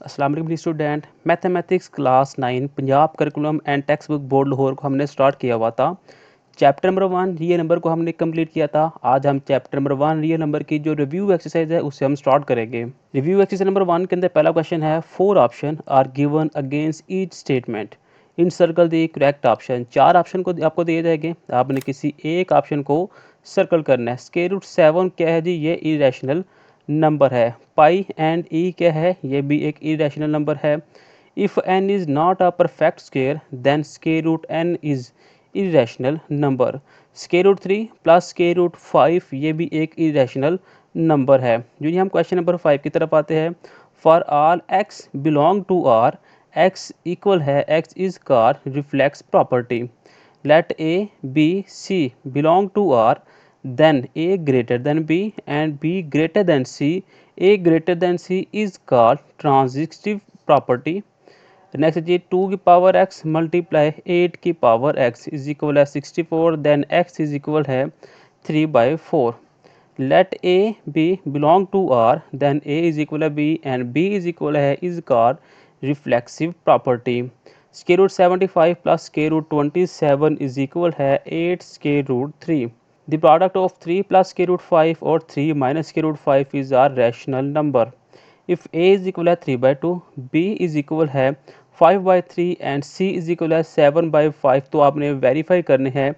अस्सलाम वालेकुम student. Mathematics class 9 Punjab curriculum and text book board Lahore को हमने स्टार्ट किया हुआ था। चैप्टर नंबर 1 रियल नंबर को हमने कंप्लीट किया था। आज हम चैप्टर नंबर 1 रियल नंबर की जो रिव्यू एक्सरसाइज है उससे हम स्टार्ट करेंगे। रिव्यू एक्सरसाइज नंबर 1 के अंदर पहला क्वेश्चन है, 4 option are given against each statement encircle the correct option. 4 option को आपको दिए जाएंगे, आपने किसी एक ऑप्शन को सर्कल करना है। स्क्वायर रूट 7 क्या है जी, ये इरेशनल नंबर है। पाई एंड ई क्या है, ये भी एक इरेशनल नंबर है। If n is not a perfect square then square root n is irrational number. Square root 3 plus square root 5 ये भी एक इरेशनल नंबर है। जो ये हम क्वेश्चन नंबर 5 की तरफ आते हैं। For all X belong to R, X equal है X is car reflex property. Let A B C belong to R, then a greater than b and b greater than c, a greater than c is called transitive property. Next जी 2 की power x multiply 8 की power x is equal है 64, then x is equal है 3/4। Let A B belong to R, then a is equal है b and b is equal है is called reflexive property. Square root 75 plus square root 27 is equal है 8 square root 3। The product of 3 plus square root 5 or 3 minus square root 5 is a rational number. If a is equal है 3/2, b is equal है 5/3 and c is equal है 7/5, तो आपने verify करने हैं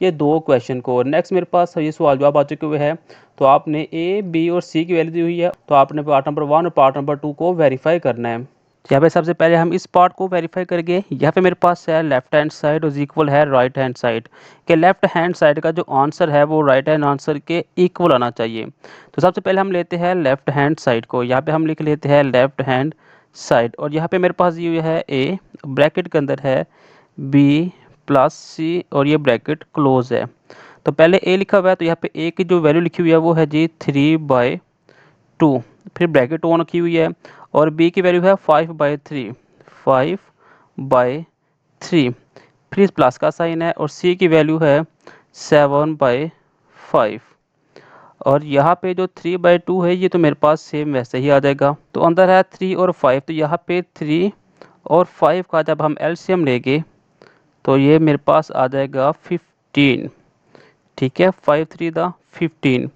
ये दो क्वेश्चन को। नेक्स्ट मेरे पास ये सवाल जवाब आ चुके हुए हैं, तो आपने ए बी और सी की वैल्यू दी हुई है, तो आपने पार्ट नंबर 1 और पार्ट नंबर 2 को वेरीफाई करना है। यहाँ पे सबसे पहले हम इस पार्ट को वेरीफाई करेंगे। यहाँ पे मेरे पास है लेफ्ट हैंड साइड और इक्वल है राइट हैंड साइड के। लेफ्ट हैंड साइड का जो आंसर है वो राइट हैंड आंसर के इक्वल आना चाहिए। तो सबसे पहले हम लेते हैं लेफ्ट हैंड साइड को। यहाँ पे हम लिख लेते हैं लेफ्ट हैंड साइड, और यहाँ पे मेरे पास ये हुआ है ए, ब्रैकेट के अंदर है बी प्लस सी, और ये ब्रैकेट क्लोज है। तो पहले ए लिखा हुआ है, तो यहाँ पे ए की जो वैल्यू लिखी हुई है वो है जी 3/2, फिर ब्रैकेट ऑन रखी हुई है, और b की वैल्यू है 5/3, 5/3, फिर इस प्लस का साइन है, और c की वैल्यू है 7/5। और यहाँ पे जो 3/2 है ये तो मेरे पास सेम वैसे ही आ जाएगा। तो अंदर है 3 और 5, तो यहाँ पे 3 और 5 का जब हम एलसीएम लेंगे तो ये मेरे पास आ जाएगा 15। ठीक है, 5 3 दा 15,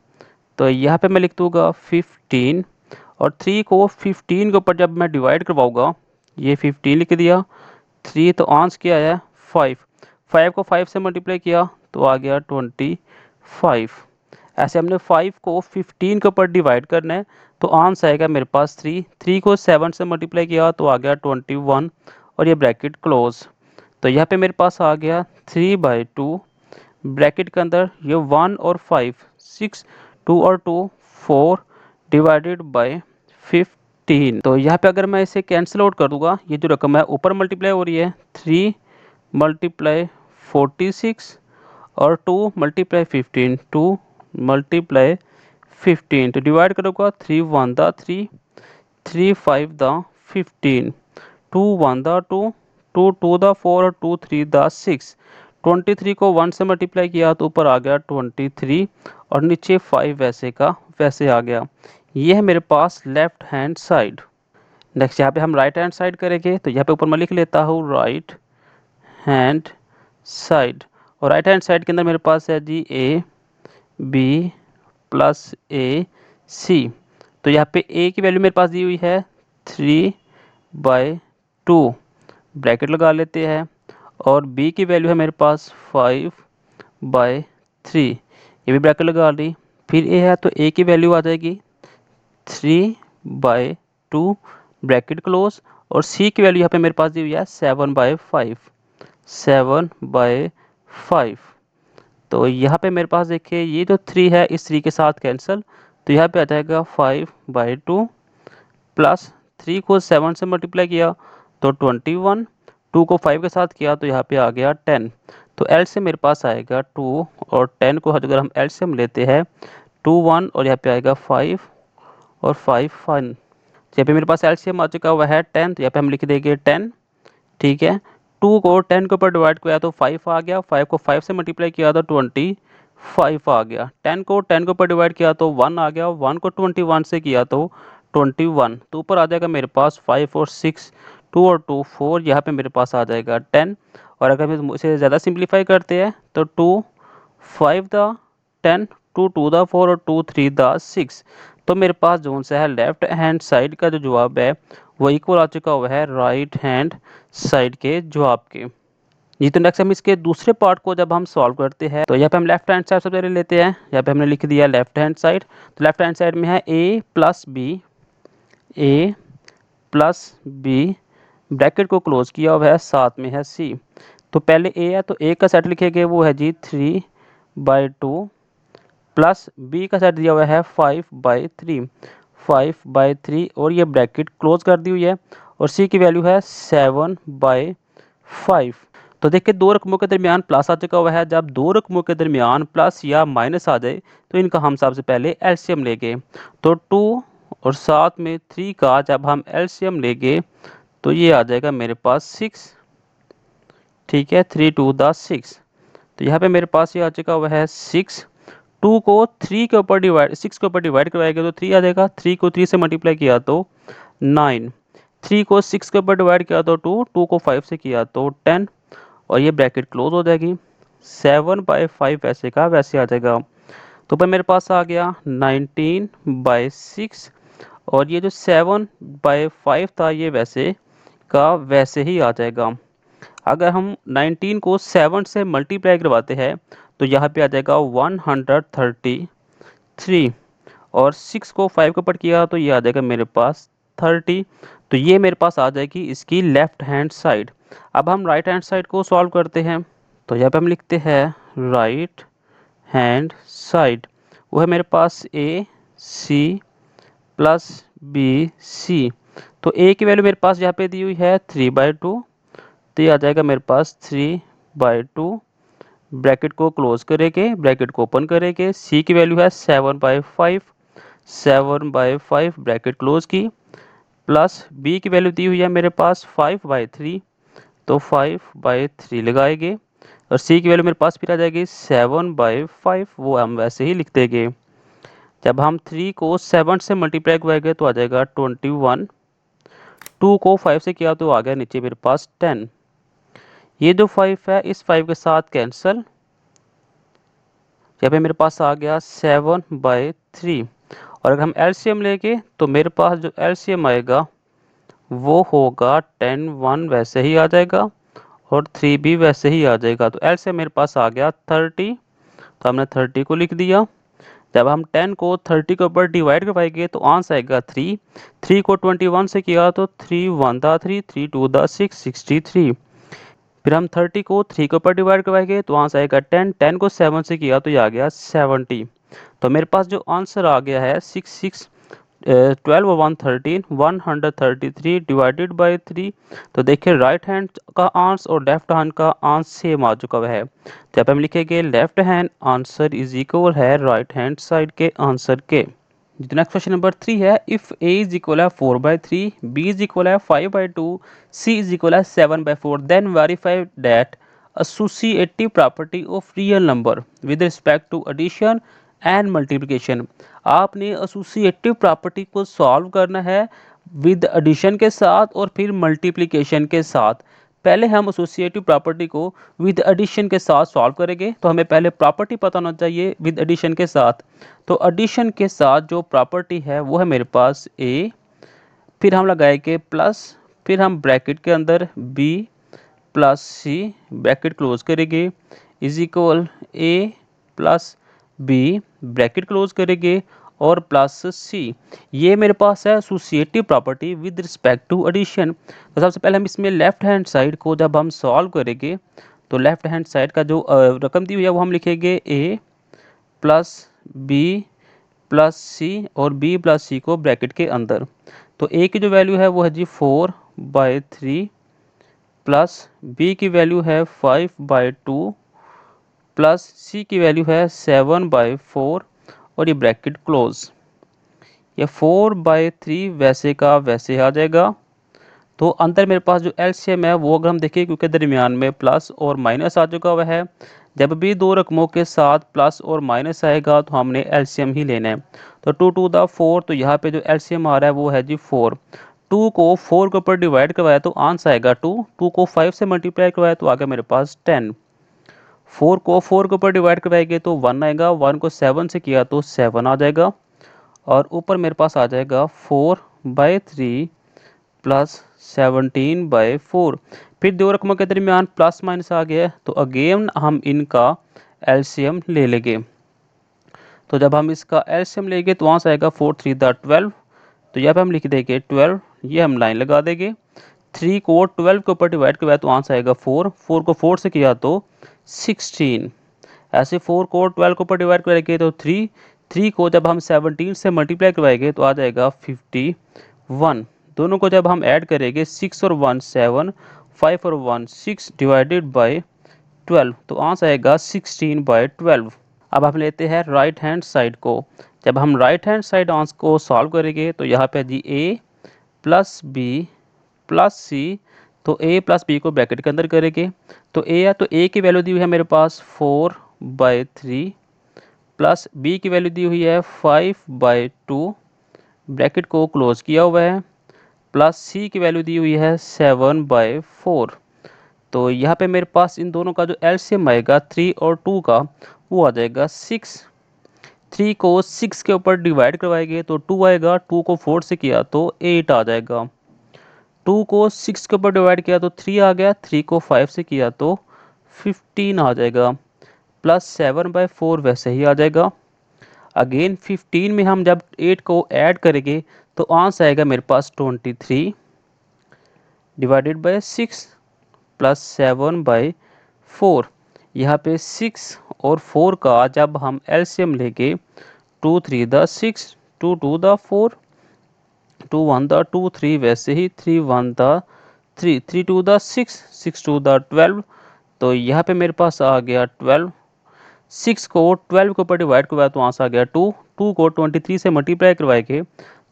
तो यहाँ पे मैं लिख दूँगा 15, और 3 को 15 के ऊपर जब मैं डिवाइड करवाऊँगा, ये 15 लिख दिया, 3 तो आंसर क्या आया 5, 5 को 5 से मल्टीप्लाई किया तो आ गया 25। ऐसे हमने 5 को 15 के ऊपर डिवाइड करना है, तो आंसर आएगा मेरे पास 3, 3 को 7 से मल्टीप्लाई किया तो आ गया 21, और ये ब्रैकेट क्लोज। तो यहाँ पे मेरे पास आ गया 3/2, ब्रैकेट के अंदर ये 1 और 5, 6, 2 और 2 4 डिवाइडेड बाय 15। तो यहाँ पे अगर मैं इसे कैंसिल आउट कर दूंगा, ये जो रकम है ऊपर मल्टीप्लाई हो रही है 3 मल्टीप्लाई 46 और 2 मल्टीप्लाई 15, 2 मल्टीप्लाई 15, तो डिवाइड करूँगा 3 1 दा 3, 3 5 दा 15, 2 1 दा 2, 2 2 दा 4 और 2 3 दा 6। 23 को 1 से मल्टीप्लाई किया तो ऊपर आ गया 23, और नीचे 5 वैसे का वैसे आ गया। ये है मेरे पास लेफ्ट हैंड साइड। नेक्स्ट यहाँ पे हम राइट हैंड साइड करेंगे, तो यहाँ पे ऊपर मैं लिख लेता हूँ राइट हैंड साइड, और राइट हैंड साइड के अंदर मेरे पास है जी ए बी प्लस ए सी। तो यहाँ पे ए की वैल्यू मेरे पास दी हुई है 3/2, ब्रैकेट लगा लेते हैं, और b की वैल्यू है मेरे पास 5/3, ये भी ब्रैकेट लगा ली। फिर a है तो a की वैल्यू आ जाएगी 3/2, ब्रैकेट क्लोज, और c की वैल्यू यहाँ पे मेरे पास दी हुई है 7/5, 7/5। तो यहाँ पे मेरे पास देखिए ये जो 3 है इस 3 के साथ कैंसिल, तो यहाँ पे आ जाएगा 5/2 प्लस 3 को 7 से मल्टीप्लाई किया तो 21, 2 को 5 के साथ किया तो यहाँ पे आ गया 10। तो एलसीएम मेरे पास आएगा 2 और 10 को अगर हम एलसीएम लेते हैं 2 1, और यहाँ पे आएगा 5 और 5 1। यहाँ पे मेरे पास एलसीएम आ चुका हुआ है 10, तो यहाँ पे हम लिख देंगे 10। ठीक है, 2 को 10 के ऊपर डिवाइड किया तो 5 आ गया, 5 को 5 से मल्टीप्लाई किया तो 25 आ गया, 10 को 10 के ऊपर डिवाइड किया तो 1 आ गया, 1 को 21 से किया तो 21, तो ऊपर आ जाएगा मेरे पास 5 और 6, 2 और 2 4, यहाँ पे मेरे पास आ जाएगा 10। और अगर हम इसे ज़्यादा सिंप्लीफाई करते हैं तो 2 5 द 10, 2 2 द 4 और 2 3 द 6। तो मेरे पास जो सा है लेफ्ट हैंड साइड का जो जवाब है वो इक्वल आ चुका हुआ है राइट हैंड साइड के जवाब के। जी, तो नेक्स्ट हम इसके दूसरे पार्ट को जब हम सॉल्व करते हैं तो यहाँ पे हम लेफ्ट हैंड साइड सबसे पहले लेते हैं। यहाँ पे हमने लिख दिया लेफ्ट हैंड साइड, तो लेफ्ट हैंड साइड में है ए प्लस बी, ब्रैकेट को क्लोज किया हुआ है, साथ में है सी। तो पहले ए है तो ए का सेट लिखेंगे वो है जी 3/2 प्लस बी का सेट दिया हुआ है 5/3, 5/3 और ये ब्रैकेट क्लोज कर दी हुई है। और सी की वैल्यू है 7/5। तो देखिए दो रकमों के दरमियान प्लस आ चुका हुआ है। जब दो रकमों के दरमियान प्लस या माइनस आ जाए तो इनका हम सबसे पहले एलसीएम लेंगे। तो 2 और साथ में 3 का जब हम एलसीएम लेंगे तो ये आ जाएगा मेरे पास 6। ठीक है, 3 2 द 6। तो यहाँ पे मेरे पास ये आ चुका हुआ है 6। 2 को 3 के ऊपर डिवाइड 6 के ऊपर डिवाइड करवाएगा तो 3 आ जाएगा। 3 को 3 से मल्टीप्लाई किया तो 9। 3 को 6 के ऊपर डिवाइड किया तो 2, 2 को 5 से किया तो 10 और ये ब्रैकेट क्लोज हो जाएगी। 7/5 वैसे का वैसे आ जाएगा। तो पर मेरे पास आ गया 19/6 और ये जो 7/5 था ये वैसे का वैसे ही आ जाएगा। अगर हम 19 को 7 से मल्टीप्लाई करवाते हैं तो यहाँ पे आ जाएगा 133 और 6 को 5 के ऊपर किया तो ये आ जाएगा मेरे पास 30। तो ये मेरे पास आ जाएगी इसकी लेफ्ट हैंड साइड। अब हम राइट हैंड साइड को सॉल्व करते हैं। तो यहाँ पे हम लिखते हैं राइट हैंड साइड, वो है मेरे पास ए सी प्लस बी सी। तो ए की वैल्यू मेरे पास यहाँ पे दी हुई है 3/2, तो ये आ जाएगा मेरे पास 3/2। ब्रैकेट को क्लोज करेंगे, ब्रैकेट को ओपन करेंगे। सी की वैल्यू है 7/5, 7/5 ब्रैकेट क्लोज की, प्लस बी की वैल्यू दी हुई है मेरे पास 5/3, तो 5/3 लगाएंगे। और सी की वैल्यू मेरे पास फिर आ जाएगी 7/5, वो हम वैसे ही लिख देंगे। जब हम 3 को 7 से मल्टीप्लाई करेंगे तो आ जाएगा 21। 2 को 5 से किया तो आ गया नीचे मेरे पास 10। ये जो 5 है इस 5 के साथ कैंसिल, यहाँ पे मेरे पास आ गया 7/3। और अगर हम एलसीएम लेंगे तो मेरे पास जो एलसीएम आएगा वो होगा 10, 1 वैसे ही आ जाएगा और 3 भी वैसे ही आ जाएगा। तो एलसीएम मेरे पास आ गया 30, तो हमने 30 को लिख दिया। जब हम 10 को 30 के ऊपर डिवाइड करवाएंगे तो आंसर आएगा 3। 3 को 21 से किया तो 3 1 दा 3, 3 2 दा 6, 63। फिर हम 30 को 3 के ऊपर डिवाइड करवाएंगे तो आंसर आएगा 10। 10 को 7 से किया तो ये आ गया 70। तो मेरे पास जो आंसर आ गया है 6 12 और 113, 133 डिवाइडेड बाई 3। तो देखिए राइट हैंड का आंसर और लेफ्ट हैंड का आंसर सेम आ चुका है। जब हम लिखेंगे left hand answer is equal है राइट हैंड साइड के आंसर के। नेक्स्ट क्वेश्चन नंबर 3 है, इफ a इज इक्वल है 4/3, b इज इक्वल है 5/2, c इज इक्वल है 7/4, then verify that associative property of real number with respect to addition and multiplication. आपने associative property को solve करना है with addition के साथ और फिर मल्टीप्लिकेशन के साथ। पहले हम एसोसिएटिव प्रॉपर्टी को विद एडिशन के साथ सॉल्व करेंगे, तो हमें पहले प्रॉपर्टी पता होना चाहिए विद एडिशन के साथ। तो एडिशन के साथ जो प्रॉपर्टी है वो है मेरे पास ए, फिर हम लगाएंगे प्लस, फिर हम ब्रैकेट के अंदर B plus C, bracket close करेंगे, is equal A plus B, bracket close करेंगे और प्लस सी। ये मेरे पास है associative property with respect to addition. तो सबसे पहले हम इसमें लेफ्ट हैंड साइड को जब हम सॉल्व करेंगे तो लेफ्ट हैंड साइड का जो रकम दी हुई है वो हम लिखेंगे ए प्लस बी प्लस सी और बी प्लस सी को ब्रैकेट के अंदर। तो ए की जो वैल्यू है वो है जी 4/3 प्लस बी की वैल्यू है 5/2 प्लस सी की वैल्यू है 7/4 और ये ब्रैकेट क्लोज। ये 4/3 वैसे का वैसे आ जाएगा। तो अंदर मेरे पास जो एलसीएम है वो अगर हम देखें क्योंकि दरमियान में प्लस और माइनस आ चुका हुआ है, जब भी दो रकमों के साथ प्लस और माइनस आएगा तो हमने एलसीएम ही लेना है। तो 2 टू द 4, तो यहाँ पे जो एलसीएम आ रहा है वो है जी 4। 2 को 4 के ऊपर डिवाइड करवाया तो आंसर आएगा 2। 2 को 5 से मल्टीप्लाई करवाया तो आ गया मेरे पास 10। 4 को 4 के ऊपर डिवाइड करवाएंगे तो 1 आएगा। 1 को 7 से किया तो 7 आ जाएगा। और ऊपर मेरे पास आ जाएगा 4/3 प्लस 17/4। फिर दो रकमों के दरमियान प्लस माइनस आ गया है तो अगेन हम इनका एलसीएम ले लेंगे। तो जब हम इसका एलसीएम लेंगे तो वहाँ से आएगा 4 3 द 12। तो यहाँ पे हम लिख देंगे 12, ये हम लाइन लगा देंगे। 3 को 12 के ऊपर डिवाइड किया तो आंसर आएगा 4। 4 को 4 से किया तो 16। ऐसे 4 को 12 के ऊपर डिवाइड करेंगे तो 3। 3 को जब हम 17 से मल्टीप्लाई करवाएंगे तो आ जाएगा 51। दोनों को जब हम ऐड करेंगे 6 और 1 7, 5 और 1 6 डिवाइडेड बाय 12 तो आंसर आएगा 16/12। अब हम लेते हैं राइट हैंड साइड को। जब हम राइट हैंड साइड आंसर को सॉल्व करेंगे तो यहाँ पे जी a प्लस बी प्लस सी। तो a प्लस बी को ब्रैकेट के अंदर करेंगे तो a है तो a की वैल्यू दी हुई है मेरे पास 4/3 प्लस b की वैल्यू दी हुई है 5/2, ब्रैकेट को क्लोज किया हुआ है, प्लस c की वैल्यू दी हुई है 7/4। तो यहाँ पे मेरे पास इन दोनों का जो एलसीएम आएगा 3 और 2 का वो आ जाएगा 6। 3 को 6 के ऊपर डिवाइड करवाएंगे तो 2 आएगा। 2 को 4 से किया तो 8 आ जाएगा। 2 को 6 के ऊपर डिवाइड किया तो 3 आ गया। 3 को 5 से किया तो 15 आ जाएगा। प्लस 7/4 वैसे ही आ जाएगा। अगेन 15 में हम जब 8 को ऐड करेंगे तो आंसर आएगा मेरे पास 23 डिवाइडेड बाय 6 प्लस 7/4। यहाँ पे 6 और 4 का जब हम एलसीएम लेंगे 2 3 द 6, 2 2 द 4, 2 1 द 2, 3 वैसे ही 3 1 द 3, 3 2 द 6, 6 2 द 12। तो यहाँ पे मेरे पास आ गया 12। 6 को 12 के ऊपर डिवाइड करवाया तो आंसर आ गया 2। 2 को 23 से मल्टीप्लाई करवाएंगे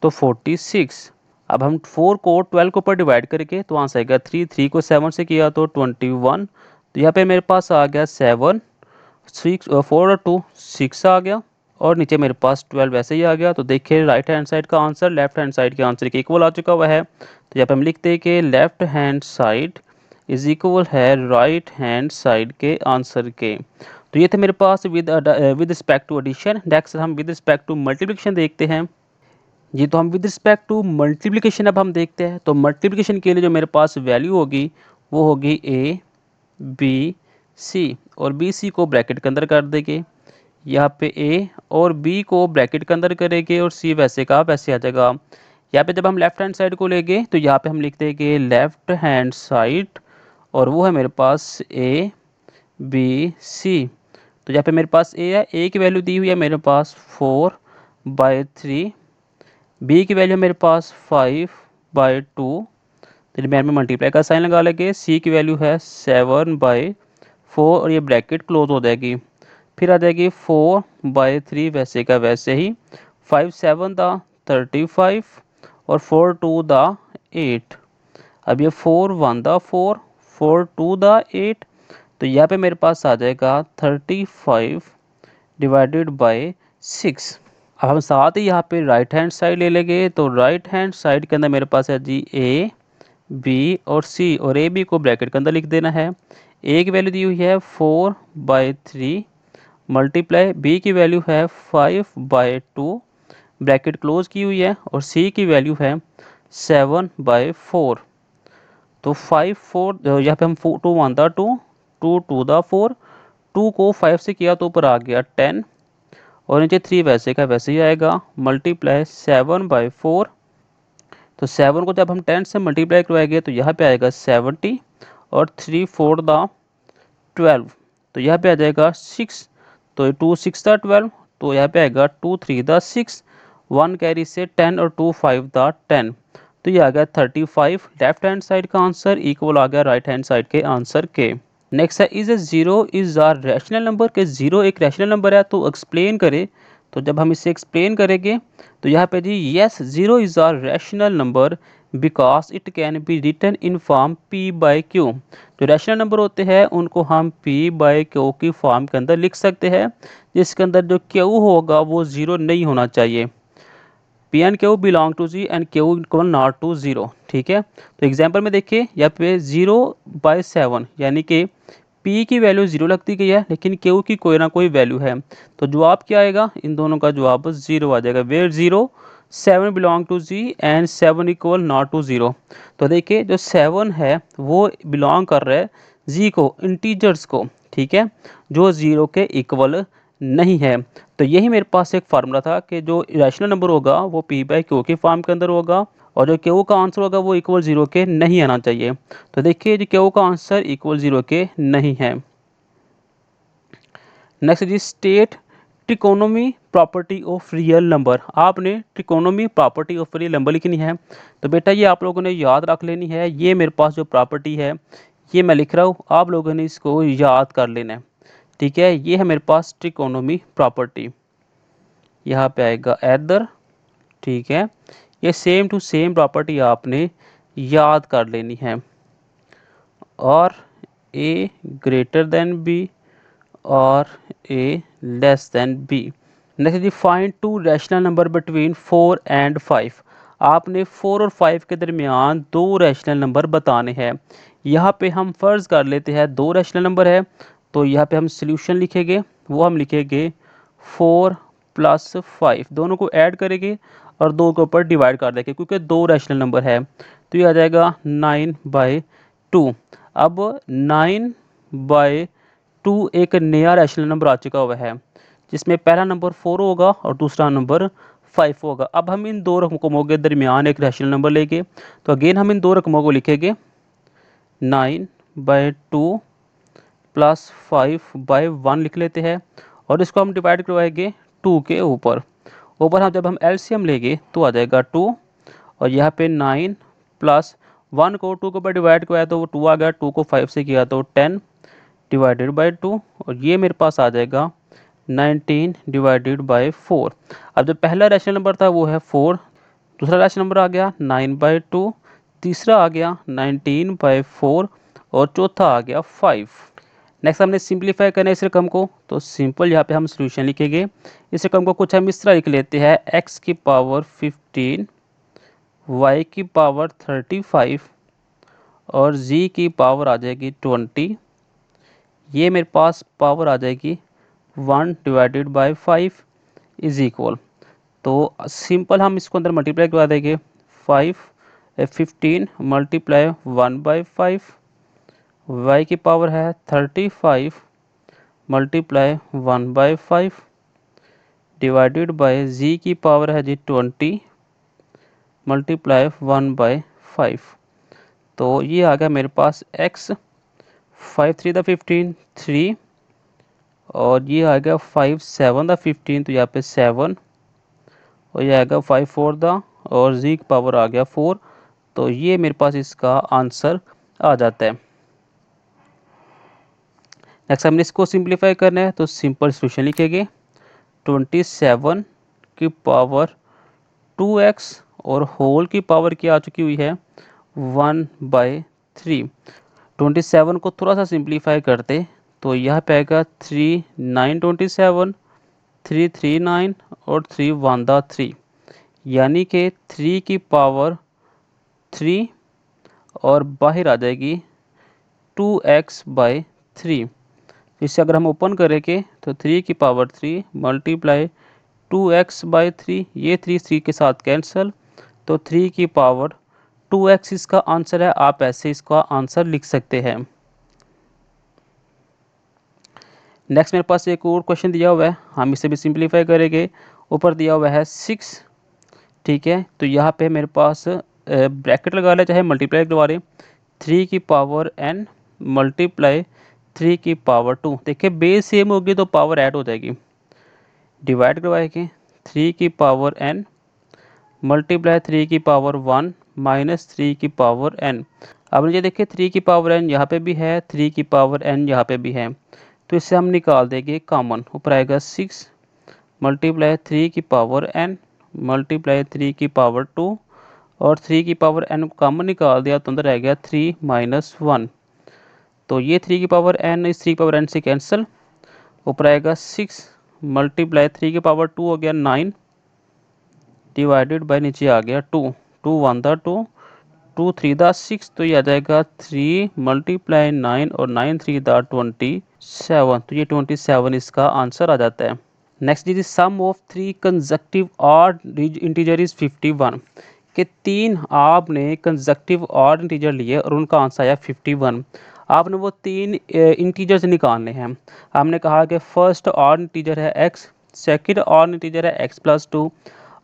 तो 46। अब हम 4 को 12 के ऊपर डिवाइड करेंगे तो आंसर आएगा 3। 3 को 7 से किया तो 21। तो यहाँ पे मेरे पास आ गया 7, 6 4 और 2 6 आ गया और नीचे मेरे पास 12 वैसे ही आ गया। तो देखिए राइट हैंड साइड का आंसर लेफ्ट हैंड साइड के आंसर के इक्वल आ चुका हुआ है। तो यहाँ पे हम लिखते हैं कि left hand side is equal है राइट हैंड साइड के आंसर के। तो ये थे मेरे पास with respect to addition. Next हम विद रिस्पेक्ट टू मल्टीप्लिकेशन देखते हैं। जी तो हम विद रिस्पेक्ट टू मल्टीप्लिकेशन अब हम देखते हैं। तो मल्टीप्लिकेशन के लिए जो मेरे पास वैल्यू होगी वो होगी a b c और b c को ब्रैकेट के अंदर कर देंगे। यहाँ पे a और b को ब्रैकेट के अंदर करेंगे और c वैसे का वैसे आ जाएगा। यहाँ पे जब हम लेफ्ट हैंड साइड को लेंगे तो यहाँ पे हम लिखते हैं कि लेफ्ट हैंड साइड और वो है मेरे पास a b c। तो यहाँ पे मेरे पास a है, a की वैल्यू दी हुई है मेरे पास 4/3, b की वैल्यू मेरे पास 5/2। तो मैं मल्टीप्लाई का साइन लगा लेंगे। c की वैल्यू है 7/4 और ये ब्रैकेट क्लोज हो जाएगी। फिर आ जाएगी 4/3 वैसे का वैसे ही, 5 7 द 35 और 4 2 द 8। अब ये 4 1 द 4, 4 2 द 8। तो यहाँ पे मेरे पास आ जाएगा 35 डिवाइडेड बाय 6। अब हम साथ ही यहाँ पे राइट हैंड साइड ले लेंगे। तो राइट हैंड साइड के अंदर मेरे पास है जी a b और c और a b को ब्रैकेट के अंदर लिख देना है। a की वैल्यू दी हुई है 4/3 मल्टीप्लाई b की वैल्यू है 5/2 ब्रैकेट क्लोज की हुई है और c की वैल्यू है 7/4। तो 5 4 यहाँ पे हम 2 1 था 2, 2 2 था 4, 2 को 5 से किया तो ऊपर आ गया 10 और नीचे 3 वैसे का वैसे ही आएगा मल्टीप्लाई 7/4। तो 7 को जब हम 10 से मल्टीप्लाई करवाएंगे तो यहाँ पे आएगा 70 और 3 4 द 12। तो यहाँ पे आ जाएगा 6। तो 2 6 द 12। तो यहाँ पे आएगा 2 3 द 6, 1 कैरी से 10 और 2 5 द 10। तो ये आ गया 35 लेफ्ट हैंड साइड का आंसर इक्वल आ गया राइट हैंड साइड के आंसर के। नेक्स्ट है is a zero is a rational number के जीरो एक रैशनल नंबर है तो एक्सप्लेन करें। तो जब हम इसे एक्सप्लेन करेंगे तो यहाँ पे जी yes zero is a rational number because it can be written in form P by Q. जो रैशनल नंबर होते हैं उनको हम पी बाई क्यू की फॉर्म के अंदर लिख सकते हैं, जिसके अंदर जो क्यू होगा वो ज़ीरो नहीं होना चाहिए। P and Q belong to Z and Q equal not to zero. ठीक है, तो एग्जाम्पल में देखिए यहाँ पे 0/7 यानी कि पी की वैल्यू ज़ीरो लगती गई है, लेकिन क्यू की कोई ना कोई वैल्यू है, तो जवाब क्या आएगा, इन दोनों का जवाब ज़ीरो आ जाएगा। Where zero 7 belong to Z and 7 equal not to zero. तो देखिए जो 7 है वो बिलोंग कर रहा है जी को, इंटीजर्स को। ठीक है, जो ज़ीरो के इक्वल नहीं है। तो यही मेरे पास एक फार्मूला था कि जो रैशनल नंबर होगा वो पी बाई क्यू की फॉर्म के अंदर होगा, और जो क्यू का आंसर होगा वो इक्वल ज़ीरो के नहीं आना चाहिए। तो देखिए जो क्यू का आंसर इक्वल ज़ीरो के नहीं है। नेक्स्ट जी state trichotomy property of real number. आपने trichotomy property of real number लिखनी है। तो बेटा ये आप लोगों ने याद रख लेनी है। ये मेरे पास जो प्रॉपर्टी है ये मैं लिख रहा हूँ, आप लोगों ने इसको याद कर लेना है। ठीक है, ये है मेरे पास ट्रिकोनोमी प्रॉपर्टी। यहाँ पे आएगा एदर। ठीक है, ये सेम टू सेम प्रॉपर्टी आपने याद कर लेनी है। और ए ग्रेटर देन बी और A less than B. Next जी find two rational number between 4 and 5। आपने 4 और 5 के दरमियान दो रैशनल नंबर बताने हैं। यहाँ पे हम फर्ज कर लेते हैं दो रैशनल नंबर है, तो यहाँ पे हम सॉल्यूशन लिखेंगे, वो हम लिखेंगे 4 प्लस 5, दोनों को ऐड करेंगे और दो के ऊपर डिवाइड कर देंगे, क्योंकि दो रैशनल नंबर है। तो ये आ जाएगा 9/2। अब 9/2 एक नया रैशनल नंबर आ चुका हुआ है, जिसमें पहला नंबर 4 होगा और दूसरा नंबर 5 होगा। अब हम इन दो रकमों के दरमियान एक रैशनल नंबर लेंगे, तो अगेन हम इन दो रकमों को लिखेंगे 9/2 प्लस 5/1 लिख लेते हैं, और इसको हम डिवाइड करवाएंगे 2 के ऊपर। ऊपर हम जब हम एलसीएम लेंगे तो आ जाएगा 2, और यहाँ पे 9 प्लस 1 को 2 के ऊपर डिवाइड करवाया तो वो 2 आ गया, 2 को 5 से किया तो 10 डिवाइडेड बाई 2, और ये मेरे पास आ जाएगा 19 डिवाइडेड बाई 4। अब जो पहला रैशनल नंबर था वो है 4, दूसरा रैशनल नंबर आ गया 9/2, तीसरा आ गया 19/4, और चौथा आ गया 5। नेक्स्ट हमने सिंप्लीफाई करना है इस रकम को, तो सिंपल यहाँ पे हम सोल्यूशन लिखेंगे। इस रकम को कुछ हम इस तरह लिख लेते हैं, x की पावर 15, y की पावर 35 और z की पावर आ जाएगी 20। ये मेरे पास पावर आ जाएगी 1/5 इज इक्वल, तो सिंपल हम इसको अंदर मल्टीप्लाई करवा देंगे। 15 मल्टीप्लाई 1/5, y की पावर है 35 मल्टीप्लाई 1/5 डिवाइडेड बाय z की पावर है जी 20 मल्टीप्लाई 1/5। तो ये आ गया मेरे पास x, 5 3 द 15 3, और ये आ गया 5 7 द 15, तो यहाँ पे 7, और ये आएगा 5 4 द, और z की पावर आ गया 4। तो ये मेरे पास इसका आंसर आ जाता है। नेक्स्ट हमने इसको सिंप्लीफाई करना है, तो सिंपल सोल्यूशन लिखेंगे 27 की पावर 2x, और होल की पावर क्या आ चुकी हुई है 1/3। 27 को थोड़ा सा सिंप्लीफाई करते तो यह पे आएगा 3 9 27, 3 3 9 और 3 1 दा 3, यानी कि 3 की पावर 3 और बाहर आ जाएगी 2x/3। इसे अगर हम ओपन करेंगे तो 3 की पावर 3 मल्टीप्लाई 2x/3, ये 3 के साथ कैंसिल, तो 3 की पावर 2x इसका आंसर है। आप ऐसे इसका आंसर लिख सकते हैं। नेक्स्ट मेरे पास एक और क्वेश्चन दिया हुआ है, हम इसे भी सिंप्लीफाई करेंगे। ऊपर दिया हुआ है 6, ठीक है, तो यहाँ पे मेरे पास ब्रैकेट लगा ले, चाहे मल्टीप्लाई करवा रहे, 3 की पावर n मल्टीप्लाई 3 की पावर 2। देखिए बेस सेम होगी तो पावर ऐड हो जाएगी, डिवाइड करवाएंगे 3 की पावर n मल्टीप्लाई 3 की पावर 1 माइनस 3 की पावर n। अब ये देखिए 3 की पावर n यहाँ पे भी है, 3 की पावर n यहाँ पे भी है, तो इससे हम निकाल देंगे कॉमन। ऊपर आएगा 6 मल्टीप्लाई 3 की पावर n मल्टीप्लाई 3 की पावर 2, और 3 की पावर n को कॉमन निकाल दिया तो अंदर रह गया 3 माइनस 1। तो ये 3 की पावर n इस 3 की पावर n से कैंसिल, ऊपर आएगा 6 मल्टीप्लाई 3 की पावर 2 हो गया 9 डिवाइडेड बाय नीचे आ गया 2, 2 1 दा 2, 2 3 दा 6, तो ये आ जाएगा 3 मल्टीप्लाई 9 और 9 3 दा 27, तो ये 27 इसका आंसर आ जाता है। Next is sum of 3 consecutive odd integer is 51, कि 3 आपने कंसेक्यूटिव ऑड इंटीजर लिए और उनका आंसर आया 51। आपने वो 3 इंटीजर्स निकालने हैं। हमने कहा कि फर्स्ट ऑड इंटीजर है x, सेकंड ऑड इंटीजर है x प्लस 2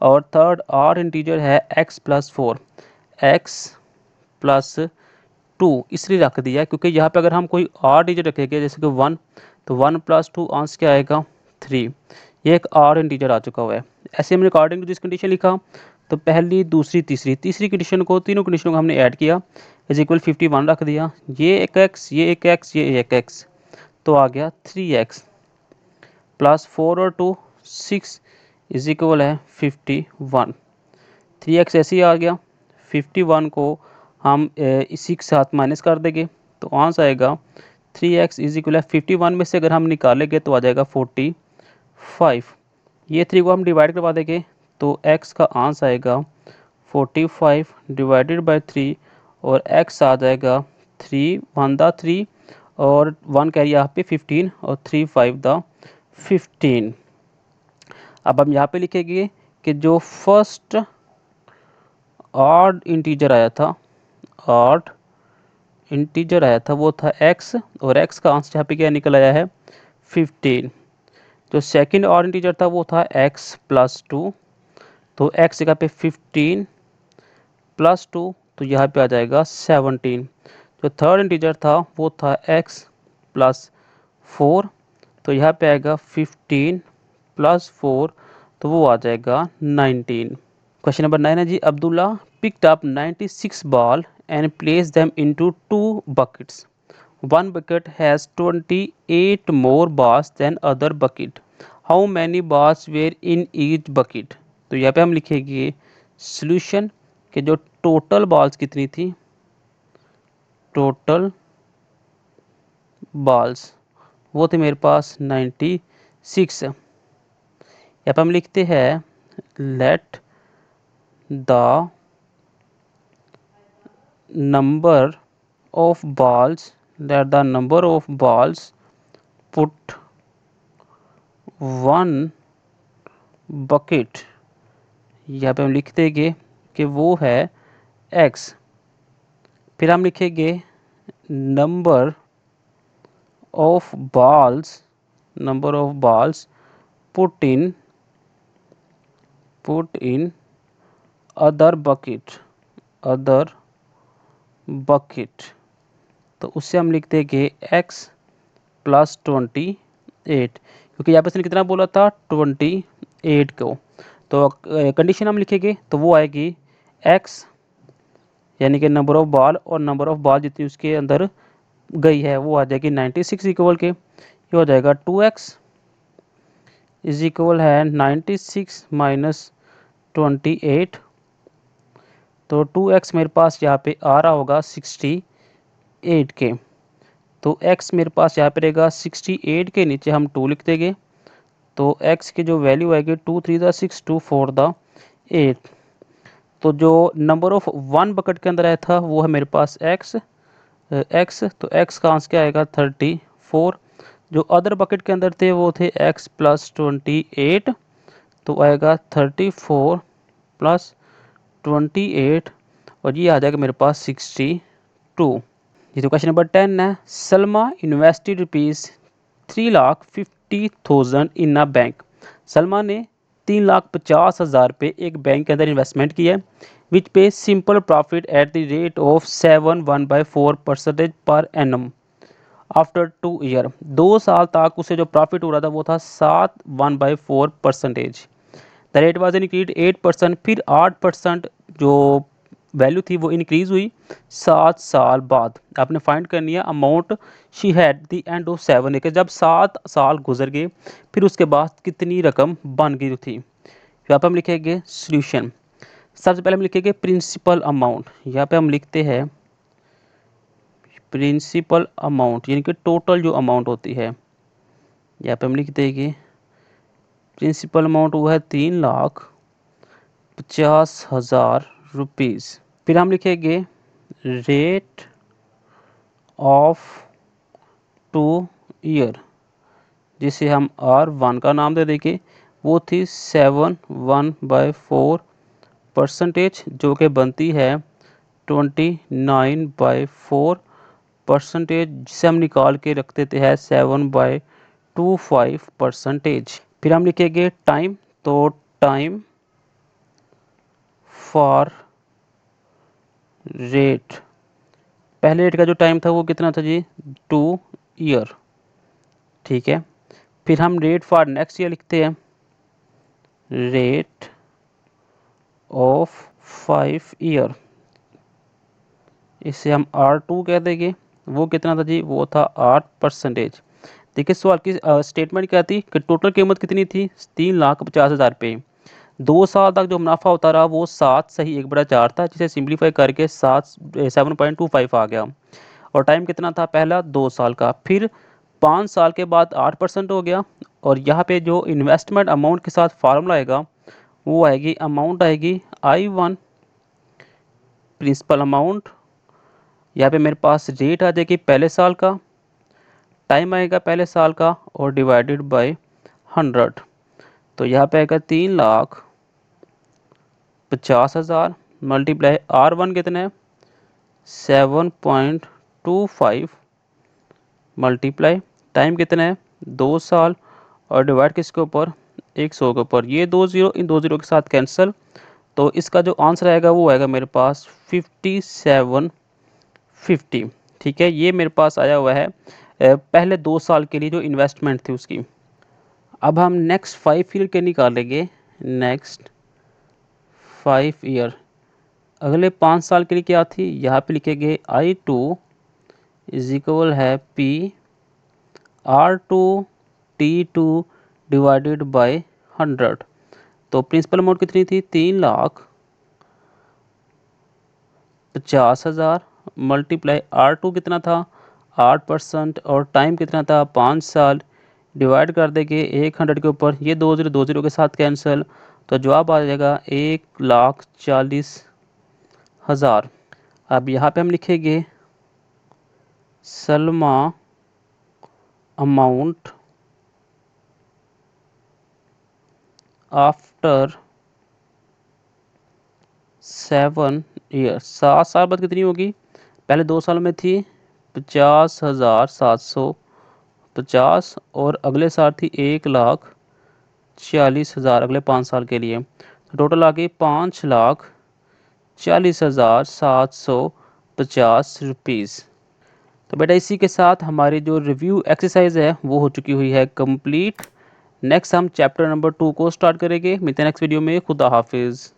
और थर्ड ऑड इंटीजर है x प्लस 4, x प्लस 2 इसलिए रख दिया क्योंकि यहाँ पे अगर हम कोई ऑड इंटीजर रखेंगे जैसे कि 1, तो 1 प्लस 2 आंसर क्या आएगा 3। ये एक ऑड इंटीजर आ चुका हुआ है। ऐसे हमने अकॉर्डिंग टू दिस कंडीशन लिखा, तो पहली दूसरी तीसरी कंडीशन को, तीनों कंडीशनों को हमने ऐड किया, इज इक्वल 51 रख दिया। ये एक x, ये एक x, ये एक x, तो आ गया 3x प्लस 4 और 2 6 इज इक्वल है 51। 3x ऐसे ही आ गया। 51 को हम इसी के साथ माइनस कर देंगे तो आंसर आएगा 3x इज इक्वल है 51 में से अगर हम निकालेंगे तो आ जाएगा 45। ये 3 को हम डिवाइड करवा देंगे तो x का आंसर आएगा 45 डिवाइडेड बाय 3 और x आ जाएगा 3 1 दा 3 और 1 कैरी यहाँ पे 15 और 3 5 दा 15। अब हम यहाँ पे लिखेंगे कि जो फर्स्ट ऑड इंटीजर आया था, ऑड इंटीजर आया था वो था x और x का आंसर यहाँ पे क्या निकल आया है 15। जो सेकंड ऑड इंटीजर था वो था x प्लस 2, तो x जगह पे 15 प्लस 2 तो यहाँ पे आ जाएगा 17। जो थर्ड इंटीजर था वो था x प्लस 4, तो यहाँ पे आएगा 15 प्लस 4 तो वो आ जाएगा 19। क्वेश्चन नंबर 9 है जी, Abdullah picked up 96 ball and placed them into 2 buckets. One bucket has 28 more balls than other bucket. How many balls were in each bucket? तो यहाँ पे हम लिखेंगे सॉल्यूशन कि जो टोटल बॉल्स कितनी थी, टोटल बॉल्स वो थे मेरे पास 96। यहाँ पे हम लिखते हैं let the number of balls, that the number of balls put one bucket, यहाँ पे हम लिख देंगे कि वो है x। फिर हम लिखेंगे number of balls, number of balls put in other bucket, other bucket, तो उससे हम लिख देंगे x प्लस 28, क्योंकि यहाँ पे इसने कितना बोला था 28 को। तो कंडीशन हम लिखेंगे तो वो आएगी x यानी कि नंबर ऑफ बॉल और नंबर ऑफ बॉल जितनी उसके अंदर गई है वो आ जाएगी 96 इक्वल के, ये हो जाएगा 2x इज इक्वल है 96 माइनस 28, तो 2x मेरे पास यहाँ पे आ रहा होगा 68 के, तो x मेरे पास यहाँ पे रहेगा 68 के नीचे हम 2 लिख देंगे, तो x की जो वैल्यू आएगी 2 3 दा 6 2 4 दा 8। तो जो नंबर ऑफ वन बकेट के अंदर आया था वो है मेरे पास x, तो x का आंसर क्या आएगा 34। जो अदर बकेट के अंदर थे वो थे x प्लस 28, तो आएगा 34 प्लस 28 और ये आ जाएगा मेरे पास 62। ये तो क्वेश्चन नंबर 10 है, Salma invested ₹3,50,000 in a bank. Salma ने 3,50,000 पे एक बैंक के अंदर इन्वेस्टमेंट की है, विच पे simple profit at the rate of 7.1/4% per annum after 2 year. 2 साल तक उसे जो प्रॉफिट हो रहा था वो था 7.1/4%। द रेट वाज इंक्रीज 8%, फिर 8% जो वैल्यू थी वो इंक्रीज हुई 7 साल बाद। आपने फाइंड करनी है amount she had the end of 7 year, जब 7 साल गुजर गए फिर उसके बाद कितनी रकम बन गई थी। यहाँ पर हम लिखेंगे सॉल्यूशन। सबसे पहले हम लिखेंगे प्रिंसिपल अमाउंट। यहाँ पे हम लिखते हैं प्रिंसिपल अमाउंट यानी कि टोटल जो अमाउंट होती है। यहाँ पे हम लिख देंगे प्रिंसिपल अमाउंट वो है 3,50,000 रुपीज़। फिर हम लिखेंगे रेट ऑफ 2 ईयर, जिसे हम R1 का नाम दे देंगे। वो थी 7/1/4%, जो कि बनती है 29/4%, जिसे हम निकाल के रख देते हैं 7/25%। फिर हम लिखेंगे टाइम, तो टाइम फॉर रेट, पहले रेट का जो टाइम था वो कितना था जी, 2 ईयर। ठीक है। फिर हम रेट फॉर नेक्स्ट ईयर लिखते हैं रेट ऑफ 5 ईयर, इसे हम R2 कह देंगे। वो कितना था जी, वो था 8%। देखिए सवाल की स्टेटमेंट क्या थी कि टोटल कीमत कितनी थी, 3,50,000 रुपये। 2 साल तक जो मुनाफा होता रहा वो 7/1/4 था, जिसे सिंप्लीफाई करके 7.25 आ गया। और टाइम कितना था पहला, 2 साल का। फिर 5 साल के बाद 8% हो गया। और यहाँ पे जो इन्वेस्टमेंट अमाउंट के साथ फार्मूला आएगा वो आएगी, अमाउंट आएगी I1 प्रिंसिपल अमाउंट। यहाँ पे मेरे पास रेट आ जाएगी पहले साल का, टाइम आएगा पहले साल का, और डिवाइडेड बाय 100। तो यहाँ पे आएगा 3,50,000 मल्टीप्लाई R1 कितना है 7.25 मल्टीप्लाई टाइम कितना है 2 साल, और डिवाइड किसके ऊपर 100 के ऊपर। ये 2 ज़ीरो इन 2 ज़ीरो के साथ कैंसिल। तो इसका जो आंसर आएगा वो आएगा मेरे पास 5750। ठीक है, ये मेरे पास आया हुआ है पहले 2 साल के लिए जो इन्वेस्टमेंट थी उसकी। अब हम नेक्स्ट 5 ईयर के निकालेंगे। नेक्स्ट 5 ईयर, अगले 5 साल के लिए क्या थी, यहाँ पे लिखेंगे I2 इज इक्वल है PR2T2 डिवाइडेड बाय 100। तो प्रिंसिपल अमाउंट कितनी थी, 3,50,000 मल्टीप्लाई R2 कितना था 8%, और टाइम कितना था 5 साल, डिवाइड कर देंगे 100 के ऊपर। ये 2 ज़ीरो के साथ कैंसिल। तो जवाब आ जाएगा 1,40,000। अब यहाँ पे हम लिखेंगे सलमा अमाउंट आफ्टर 7 ईयर। 7 साल बाद कितनी होगी, पहले 2 साल में थी 50,750, और अगले साल थी 1,40,000 अगले 5 साल के लिए। तो टोटल आ गई 5,40,750 रुपीज़। तो बेटा इसी के साथ हमारी जो रिव्यू एक्सरसाइज है वो हो चुकी हुई है कंप्लीट। नेक्स्ट हम चैप्टर नंबर 2 को स्टार्ट करेंगे। मिलते हैं नेक्स्ट वीडियो में। खुदा हाफिज़।